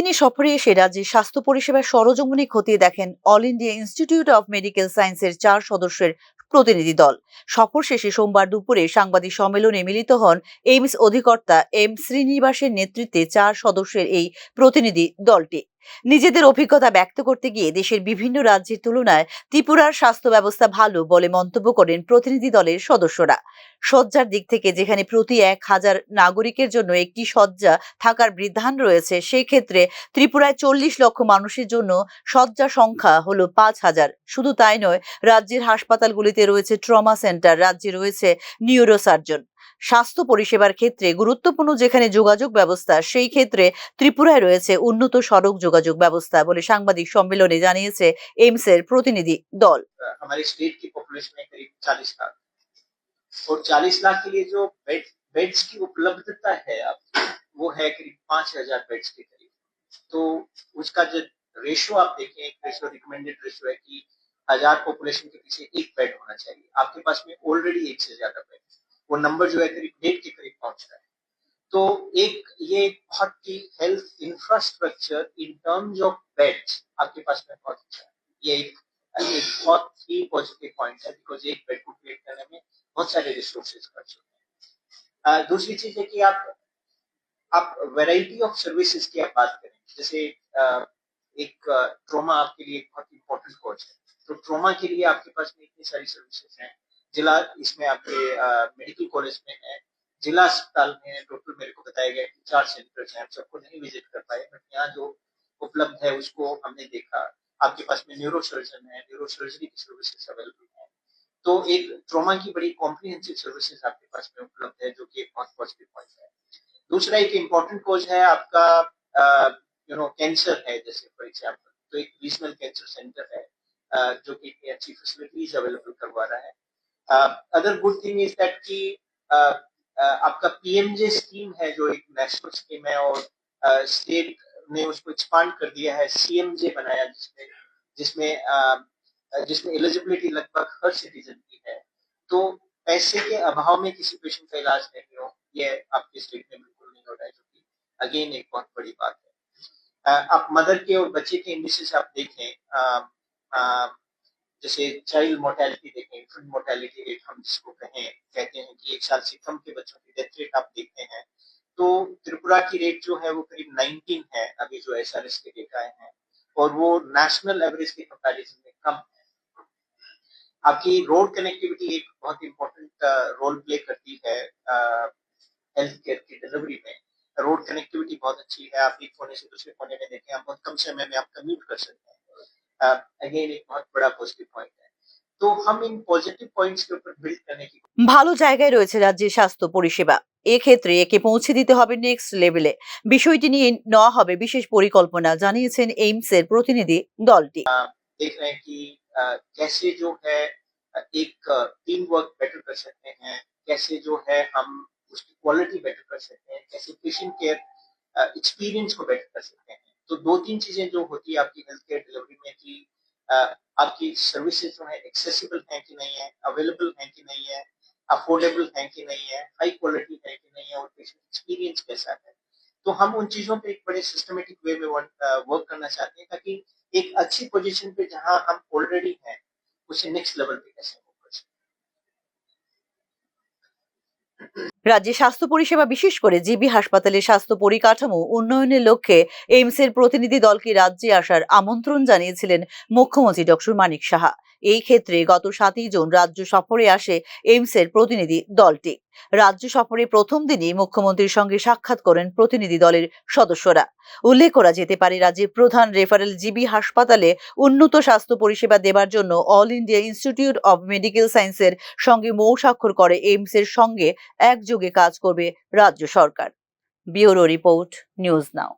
দিনের সফরে এসে রাজ্যের স্বাস্থ্য পরিষেবার সরজমিনে খতিয়ে দেখেন all India institute of medical সায়েন্সের 4 সদস্যের প্রতিনিধি দল। সফর শেষে সোমবার দুপুরে সাংবাদিক সম্মেলনে মিলিত হন এইমস অধিকর্তা এম শ্রীনিবাসের নেতৃত্বে 4 সদস্যের এই প্রতিনিধি দলটি। নিজেদের অভিজ্ঞতা ব্যক্ত করতে গিয়ে দেশের বিভিন্ন রাজ্যের তুলনায় ত্রিপুরার স্বাস্থ্য ব্যবস্থা ভালো বলে মন্তব্য করেন প্রতিনিধি দলের সদস্যরা। শয্যার দিক থেকে যেখানে প্রতি 1000 নাগরিকের জন্য একটি শয্যা থাকার বিধান রয়েছে, সেই ক্ষেত্রে ত্রিপুরায় 40 লক্ষ মানুষের জন্য শয্যা সংখ্যা হলো 5000। শুধু তাই নয়, রাজ্যের হাসপাতালগুলিতে রয়েছে ট্রমা সেন্টার, রাজ্যে রয়েছে নিউরোসার্জন। স্বাস্থ্য পরিষেবার ক্ষেত্রে গুরুত্বপূর্ণ যেখানে যোগাযোগ ব্যবস্থা, সেই ক্ষেত্রে ত্রিপুরায় রয়েছে উন্নত সড়ক যোগাযোগ ব্যবস্থা বলে সাংবাদিক সম্মেলনে জানিয়েছে এইমসের প্রতিনিধি দল। हमारे स्टेट की पॉपुलेशन है करीब 40 लाख और 40 लाख के लिए जो बेड्स की उपलब्धता है अब वो है करीब 5000 बेड्स के करीब। तो उसका जो रेशो आप देखें, एक रेशो रिकमेंडेड रेशो है कि 1000 पॉपुलेशन के पीछे एक बेड होना चाहिए। आपके पास में ऑलरेडी एक से ज्यादा बेड, वो नंबर जो है करीब 1.5 के करीब पहुंच रहा है। तो एक ये बहुत ही health infrastructure in terms of beds आपके पास में बहुत अच्छा है। ये एक बहुत ही पॉजिटिव पॉइंट है, बिकॉज एक बेड को क्रिएट करने में बहुत सारे रिसोर्सेज खर्च होते हैं। दूसरी चीज है कि आप वैरायटी ऑफ सर्विसेज की आप बात करें, जैसे एक ट्रॉमा आपके लिए बहुत इंपॉर्टेंट कोर्स है, तो ट्रॉमा के लिए आपके पास में इतनी सारी सर्विसेज हैं। जिला इसमें आपके मेडिकल कॉलेज में है, जिला अस्पताल में टोटल मेरे को बताया गया कि 4 सेंटर्स हैं। हम सबको नहीं विजिट कर पाए, बट यहाँ जो उपलब्ध है उसको हमने देखा। आपके पास में न्यूरो सर्जन है, न्यूरो सर्जरी की सर्विसेज अवेलेबल है। तो एक ट्रॉमा की बड़ी कॉम्प्रिहेंसिव सर्विसेज आपके पास में उपलब्ध है, जो कि एक बहुत पॉजिटिव पॉइंट है। दूसरा एक इम्पोर्टेंट कोज है आपका कैंसर है, जैसे फॉर एग्जाम्पल, तो एक रीजनल कैंसर सेंटर है जो कि इतनी अच्छी फैसिलिटीज अवेलेबल करवा रहा है। Other good thing is that कि आपका पीएमजे स्कीम है, जो एक नेशनल स्कीम है, और स्टेट ने उसको एक्सपांड कर दिया है, सीएमजे बनाया, जिसमें एलिजिबिलिटी लगभग हर सिटीजन की है। तो पैसे के अभाव में किसी पेशेंट का इलाज नहीं हो, ये आपके स्टेट में बिल्कुल नहीं हो रहा है, जो कि अगेन एक बहुत बड़ी बात है। आप मदर के और बच्चे के इंडिसेस आप देखें, जैसे चाइल्ड मोर्टेलिटी देखें, इन्फेंट मोर्टेलिटी रेट हम जिसको कहते हैं कि 1 साल से कम के बच्चों की डेथ रेट आप देखते हैं, तो त्रिपुरा की रेट जो है वो करीब 19 है, अभी जो SRS के डेटा आए हैं, और वो नेशनल एवरेज के कंपैरिजन में कम है। आपकी रोड कनेक्टिविटी एक बहुत इंपॉर्टेंट रोल प्ले करती है हेल्थ केयर की डिलीवरी में। रोड कनेक्टिविटी बहुत अच्छी है, आप एक कोने से दूसरे कोने में देखें, आप बहुत कम समय में आप कम्यूट कर सकते हैं। अगेन एक बहुत बड़ा पॉजिटिव पॉइंट है। तो हम इन पॉजिटिव पॉइंट्स के ऊपर बिल्ड करने की ভালো জায়গায় রয়েছে রাজ্যের স্বাস্থ্য পরিষেবা। এক্ষেত্রে একে পৌঁছে দিতে হবে নেক্সট লেভেলে। বিষয়টি নিয়ে নেওয়া হবে বিশেষ পরিকল্পনা, জানিয়েছেন এইমসের প্রতিনিধি দলটি। देख रहे हैं कि कैसे जो है एक टीम वर्क बेटर कर सकते हैं, कैसे जो है हम उसकी क्वालिटी बेटर कर सकते हैं, कैसे पेशेंट केयर एक्सपीरियंस को बेटर कर सकते हैं। तो 2-3 चीजें जो होती है आपकी हेल्थ केयर डिलीवरी में कि आपकी सर्विसेज जो है एक्सेसिबल है कि नहीं है, अवेलेबल है कि नहीं है, अफोर्डेबल है कि नहीं है, हाई क्वालिटी है कि नहीं है, और पेशेंट एक्सपीरियंस कैसा है। तो हम उन चीजों पे एक बड़े सिस्टमेटिक वे में वर्क करना चाहते हैं, ताकि एक अच्छी पोजीशन पे जहां हम ऑलरेडी हैं उसे नेक्स्ट लेवल पे कैसे मूव कर सकते। রাজ্যে স্বাস্থ্য পরিষেবা, বিশেষ করে জিবি হাসপাতালের স্বাস্থ্য পরিকাঠামো উন্নয়নের লক্ষ্যে এইমসের প্রতিনিধি দলকে রাজ্যে আসার আমন্ত্রণ জানিয়েছিলেন মুখ্যমন্ত্রী ডক্টর মানিক সাহা। এই ক্ষেত্রে গত 7 জুন রাজ্য সফরে আসে এইমসের প্রতিনিধি দলটি। রাজ্য সফরে প্রথম দিনই মুখ্যমন্ত্রীর সঙ্গে সাক্ষাৎ করেন প্রতিনিধি দলের সদস্যরা। উল্লেখ করা যেতে পারে, রাজ্যের প্রধান রেফারেল জিবি হাসপাতালে উন্নত স্বাস্থ্য পরিষেবা দেবার জন্য all India institute of medical সায়েন্সের সঙ্গে মৌ স্বাক্ষর করে এইমসের সঙ্গে একযোগে কাজ করবে রাজ্য সরকার। ব্যুরো রিপোর্ট, নিউজ নাও।